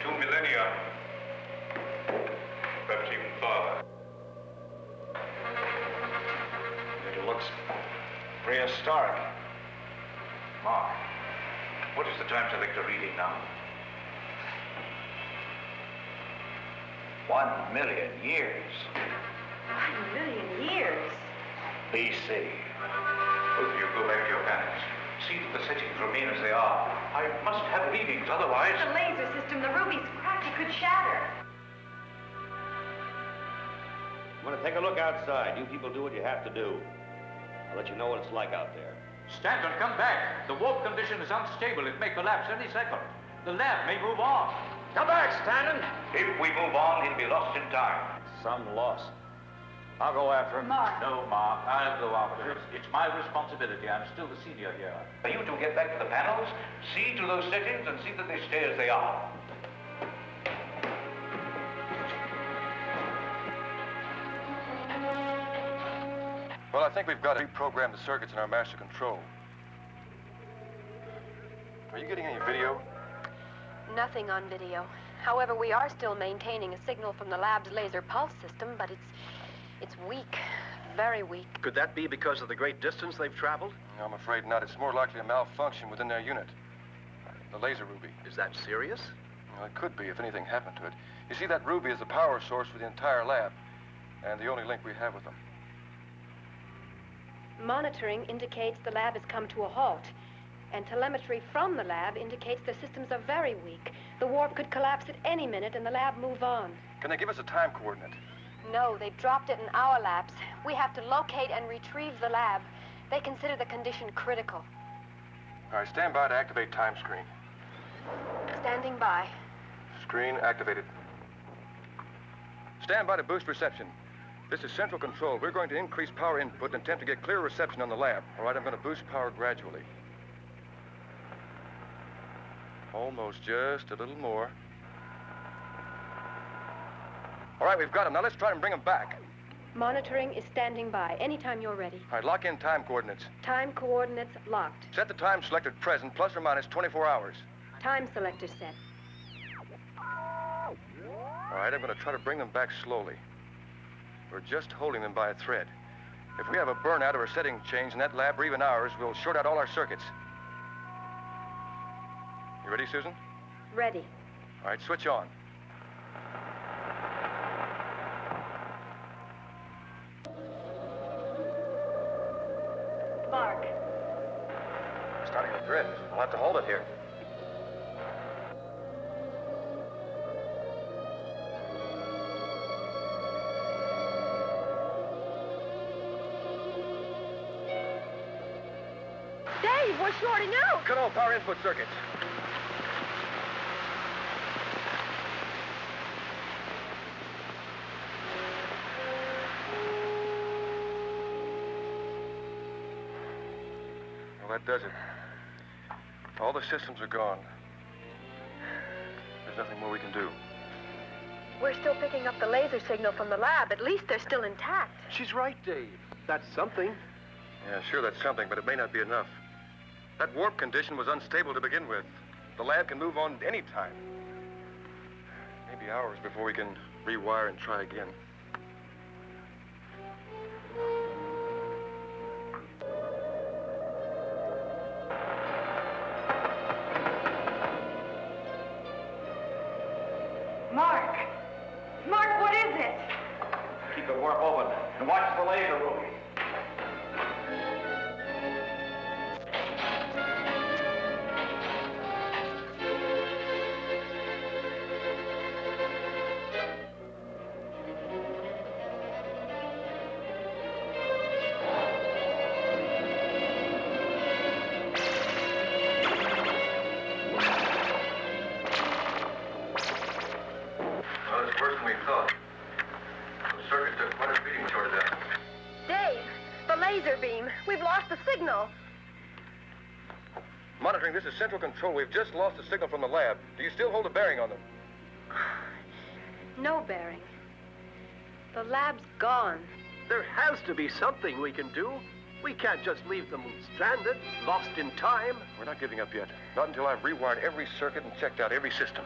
2 millennia. Perhaps even farther. It looks prehistoric. Mark, what is the time selector reading now? 1 million years. 1 million years? BC. Both of you go back to your planets. See that the settings remain as they are. I must have readings, otherwise... The laser system, the ruby's cracked. It could shatter. I'm going to take a look outside. You people do what you have to do. I'll let you know what it's like out there. Stanton, come back. The warp condition is unstable. It may collapse any second. The lab may move on. Come back, Stanton. If we move on, he'll be lost in time. Some loss. I'll go after him. Mark. No, Mark. I'll go after it. It's my responsibility. I'm still the senior here. You two get back to the panels, see to those settings, and see that they stay as they are. Well, I think we've got to reprogram the circuits in our master control. Are you getting any video? Nothing on video. However, we are still maintaining a signal from the lab's laser pulse system, but it's weak. Very weak. Could that be because of the great distance they've traveled? No, I'm afraid not. It's more likely a malfunction within their unit. The laser ruby. Is that serious? Well, it could be if anything happened to it. You see, that ruby is the power source for the entire lab, and the only link we have with them. Monitoring indicates the lab has come to a halt, and telemetry from the lab indicates the systems are very weak. The warp could collapse at any minute and the lab move on. Can they give us a time coordinate? No, they've dropped it in our labs. We have to locate and retrieve the lab. They consider the condition critical. All right, stand by to activate time screen. Standing by. Screen activated. Stand by to boost reception. This is central control. We're going to increase power input and attempt to get clear reception on the lab. All right, I'm going to boost power gradually. Almost, just a little more. All right, we've got him. Now let's try and bring him back. Monitoring is standing by. Anytime you're ready. All right, lock in time coordinates. Time coordinates locked. Set the time selected present, plus or minus 24 hours. Time selector set. All right, I'm going to try to bring them back slowly. We're just holding them by a thread. If we have a burnout or a setting change in that lab or even ours, we'll short out all our circuits. You ready, Susan? Ready. All right, switch on. Mark. Starting to drift. We'll have to hold it here. Dave, we're shorting out. Cut all power input circuits. Well, that does it. All the systems are gone. There's nothing more we can do. We're still picking up the laser signal from the lab. At least they're still intact. She's right, Dave. That's something. Yeah, sure, that's something, but it may not be enough. That warp condition was unstable to begin with. The lab can move on any time. Maybe hours before we can rewire and try again. Mark! Mark, what is it? Keep the warp open and watch the laser ruby. Well, it's worse than we thought. The circuit took quite a beating shorted out. Dave, the laser beam. We've lost the signal. Monitoring, this is central control. We've just lost the signal from the lab. Do you still hold a bearing on them? No bearing. The lab's gone. There has to be something we can do. We can't just leave them stranded, lost in time. We're not giving up yet. Not until I've rewired every circuit and checked out every system.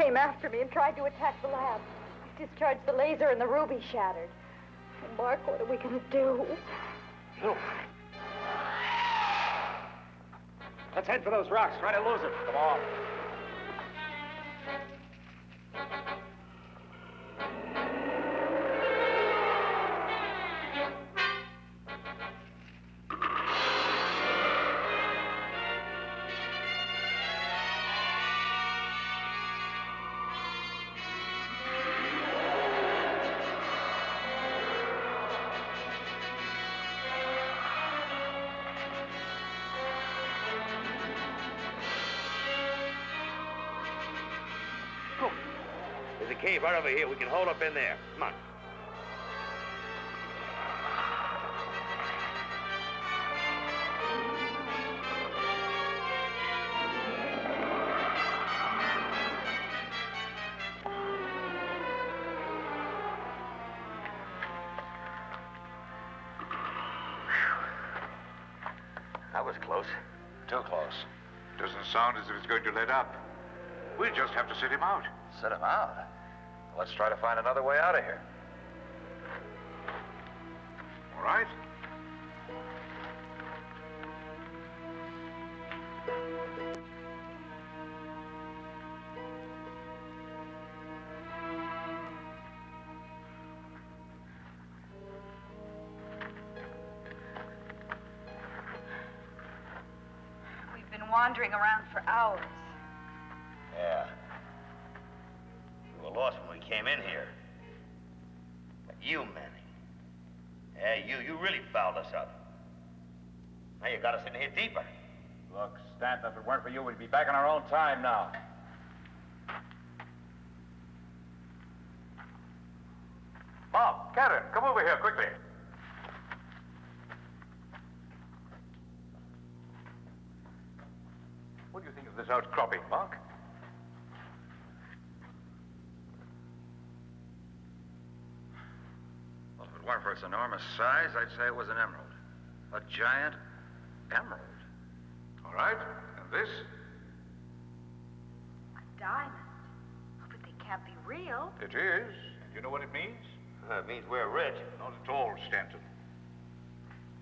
came after me and tried to attack the lab. I discharged the laser and the ruby shattered. Oh, Mark, what are we going to do? Look. Let's head for those rocks. Try to lose it. Come on. There's a cave right over here. We can hold up in there. Come on. That was close. Too close. Doesn't sound as if it's going to let up. We'll just have to sit him out. Sit him out? Let's try to find another way out of here. All right? We've been wandering around for hours. Yeah. We were lost when we came in here. But you, Manning. Yeah, you really fouled us up. Now you got us in here deeper. Look, Stanton, if it weren't for you, we'd be back in our own time now. Mom, Karen, come over here quickly. What do you think of this outcropping, Mark? Well, if it weren't for its enormous size, I'd say it was an emerald. A giant emerald. All right. And this? A diamond. Oh, but they can't be real. It is. And you know what it means? It means we're rich. Not at all, Stanton.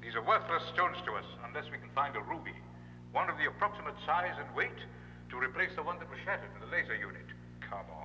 These are worthless stones to us unless we can find a ruby. One of the approximate size and weight to replace the one that was shattered in the laser unit. Come on.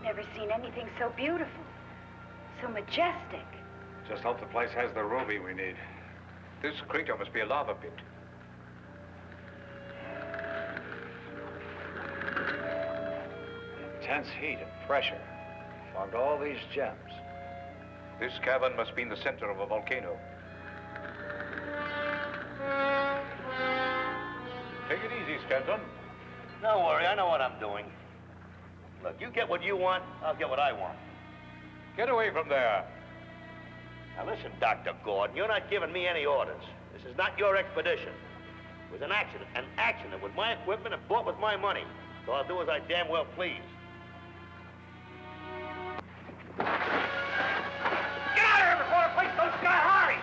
Never seen anything so beautiful, so majestic. Just hope the place has the ruby we need. This crater must be a lava pit. Intense heat and pressure fogged all these gems. This cavern must be in the center of a volcano. Take it easy, Stanton. Don't worry, I know what I'm doing. Look, you get what you want, I'll get what I want. Get away from there. Now listen, Dr. Gordon, you're not giving me any orders. This is not your expedition. It was an accident with my equipment and bought with my money. So I'll do as I damn well please. Get out of here before the place goes sky high!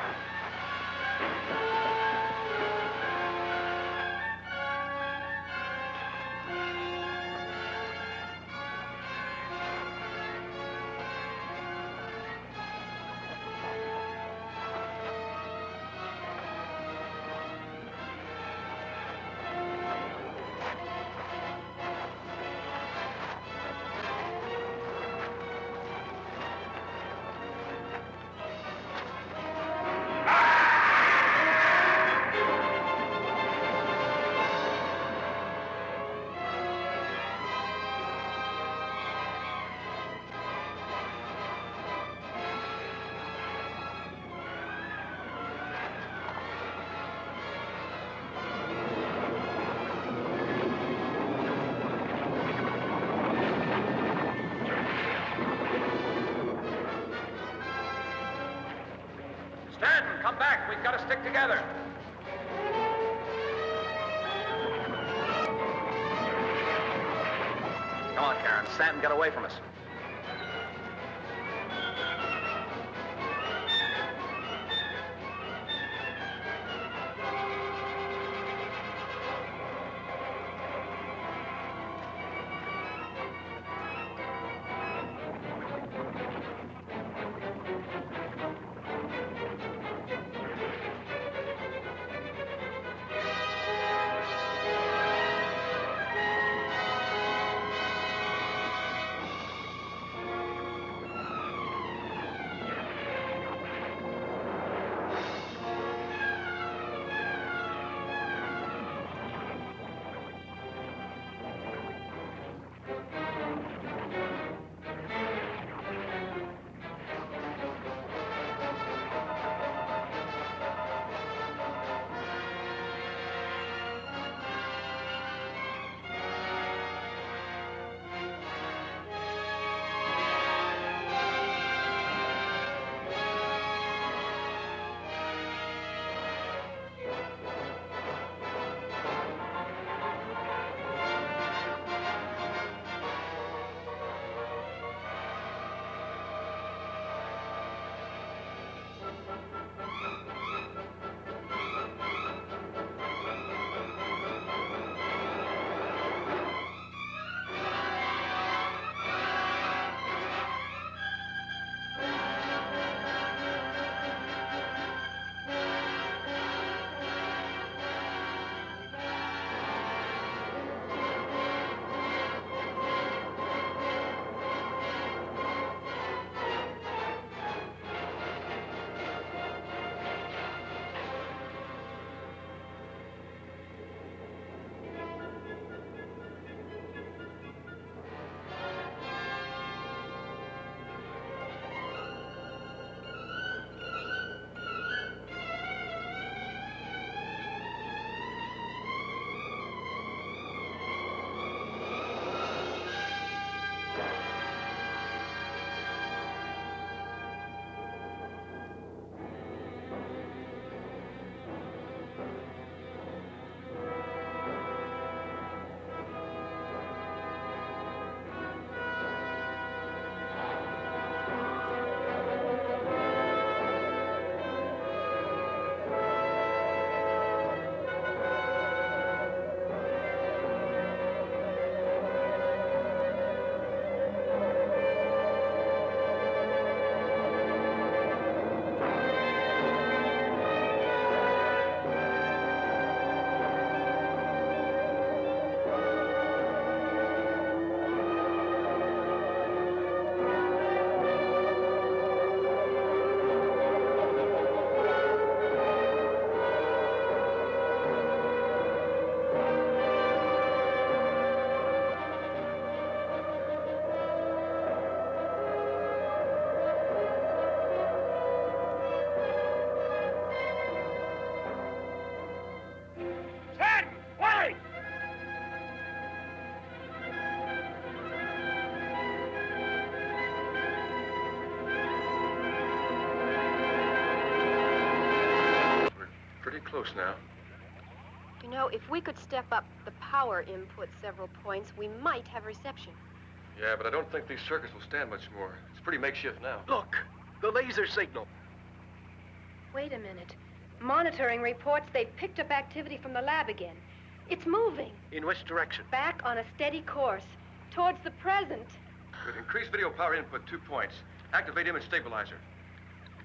We've got to stick together. Come on, Karen. Stanton got away from us. Close now. You know, if we could step up the power input several points, we might have reception. Yeah, but I don't think these circuits will stand much more. It's pretty makeshift now. Look, the laser signal. Wait a minute. Monitoring reports they've picked up activity from the lab again. It's moving. In which direction? Back on a steady course. Towards the present. Good. Increase video power input 2 points. Activate image stabilizer.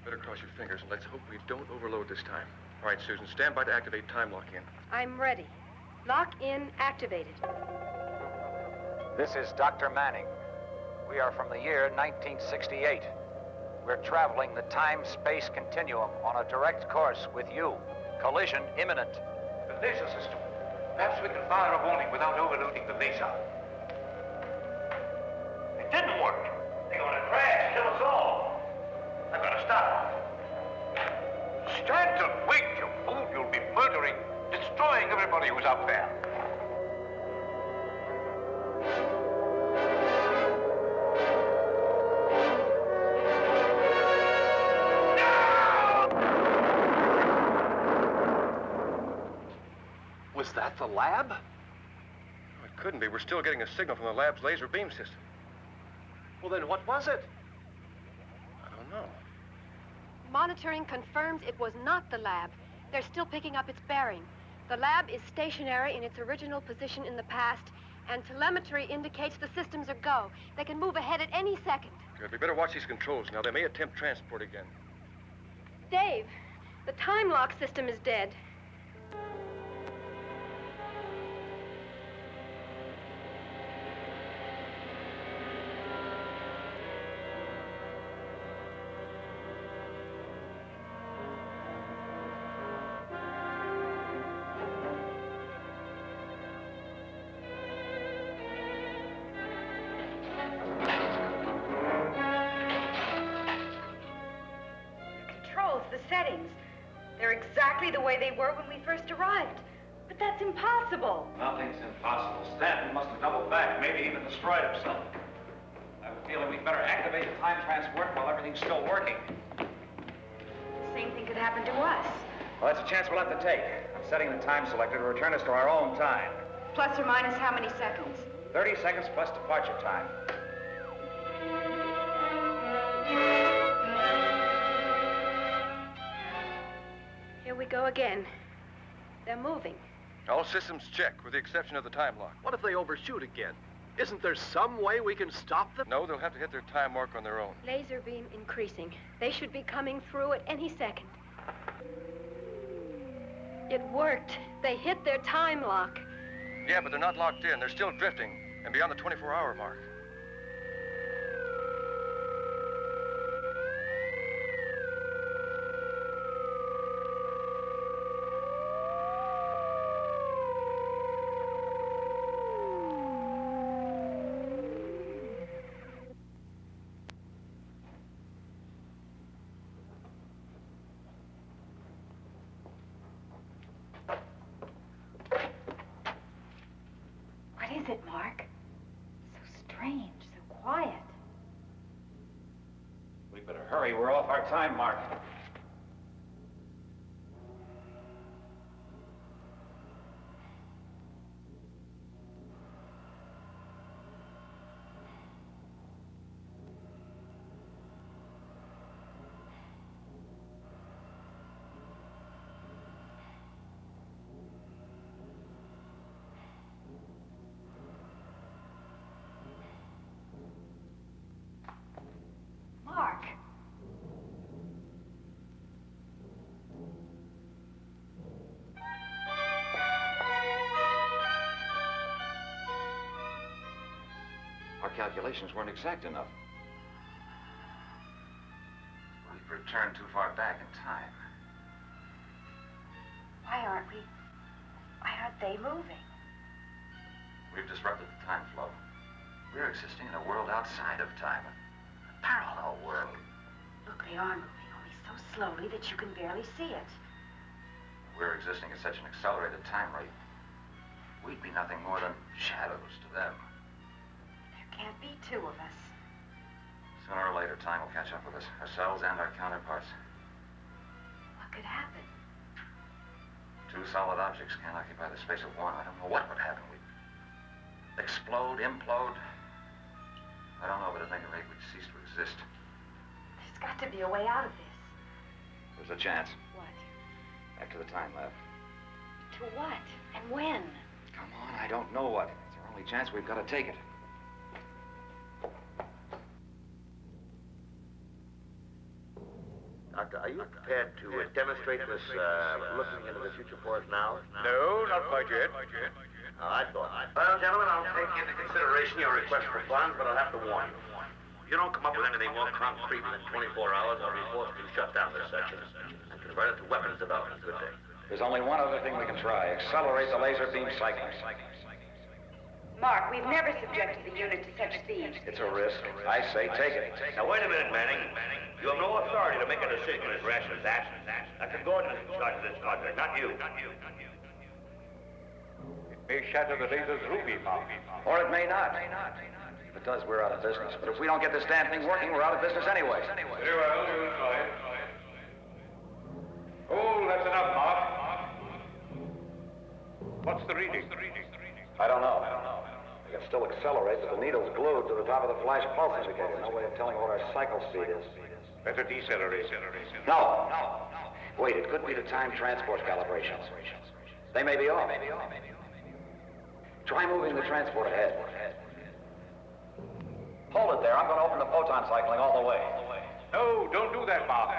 Better cross your fingers and let's hope we don't overload this time. All right, Susan, stand by to activate time lock-in. I'm ready. Lock-in activated. This is Dr. Manning. We are from the year 1968. We're traveling the time-space continuum on a direct course with you. Collision imminent. The laser system. Perhaps we can fire a warning without overloading the laser. It didn't work. They're gonna crash, kill us all. I've got to stop. Stanton, wait, you fool. You'll be murdering, destroying everybody who's up there. that the lab? Oh, it couldn't be. We're still getting a signal from the lab's laser beam system. Well, then what was it? I don't know. Monitoring confirms it was not the lab. They're still picking up its bearing. The lab is stationary in its original position in the past, and telemetry indicates the systems are go. They can move ahead at any second. Good. We better watch these controls now. They may attempt transport again. Dave, the time lock system is dead. The settings. They're exactly the way they were when we first arrived. But that's impossible. Nothing's impossible. Stanton must have doubled back, maybe even destroyed himself. I have a feeling we'd better activate the time transport while everything's still working. The same thing could happen to us. Well, that's a chance we'll have to take. I'm setting the time selector to return us to our own time. Plus or minus how many seconds? 30 seconds plus departure time. Here we go again. They're moving. All systems check, with the exception of the time lock. What if they overshoot again? Isn't there some way we can stop them? No, they'll have to hit their time mark on their own. Laser beam increasing. They should be coming through at any second. It worked. They hit their time lock. Yeah, but they're not locked in. They're still drifting, and beyond the 24-hour mark. What is it, Mark? So strange, so quiet. We better hurry. We're off our time mark. Mark. Our calculations weren't exact enough. We've returned too far back in time. Why aren't they moving? We've disrupted the time flow. We're existing in a world outside of time. A parallel world. Look, they are moving, only so slowly that you can barely see it. We're existing at such an accelerated time rate. We'd be nothing more than shadows to them. There can't be two of us. Sooner or later, time will catch up with us, ourselves and our counterparts. What could happen? Two solid objects can't occupy the space of one. I don't know what would happen. We'd explode, implode. I don't know, but at any rate, we'd cease to exist. There's got to be a way out of this. There's a chance. What? Back to the time lab. To what? And when? Come on, I don't know what. It's our only chance. We've got to take it. Doctor, are you prepared to demonstrate this looking into the future for us now? No, not quite yet. I thought. Well, gentlemen, I'll take into consideration your request for funds, but I'll have to warn you. If you don't come up with anything more concrete within 24 hours, I'll be forced to shut down this section and convert it to weapons development. Good day. There's only one other thing we can try. Accelerate the laser beam cycling. Mark, we've never subjected the unit to such speed. It's a risk. I say take it. Now, wait a minute, Manning. You have no authority to make a decision as rash as that. Dr. Gordon is in charge of this project, not you. It may shatter the laser's ruby mouth. Or it may not. If it does, we're out of business. But if we don't get this damn thing working, we're out of business anyway. Very well, we'll try it. Oh, that's enough, Mark. What's the reading? I don't know. We can still accelerate, but the needle's glued to the top of the flash pulse indicator. No way of telling what our cycle speed is. Better decelerate. No. Wait, it could be the time transport calibrations. They may be off. Try moving the transport ahead. Hold it there. I'm going to open the photon cycling all the way. No, don't do that, Mark.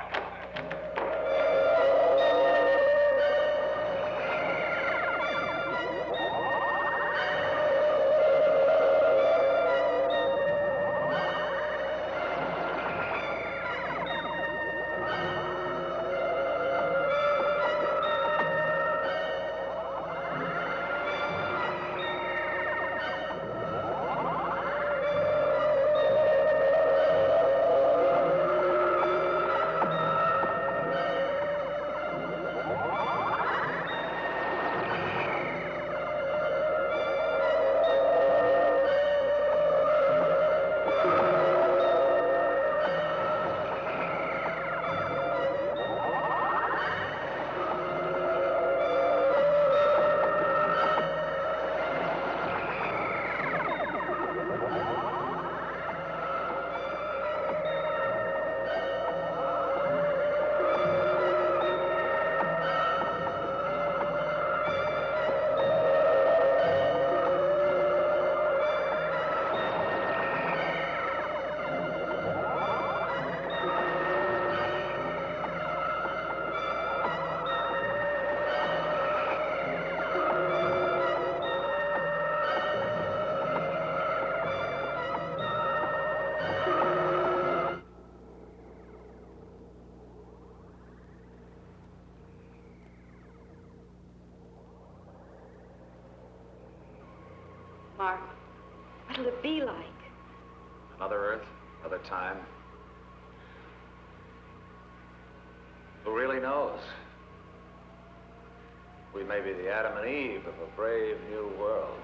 Mark, what'll it be like? Another Earth, another time. Who really knows? We may be the Adam and Eve of a brave new world.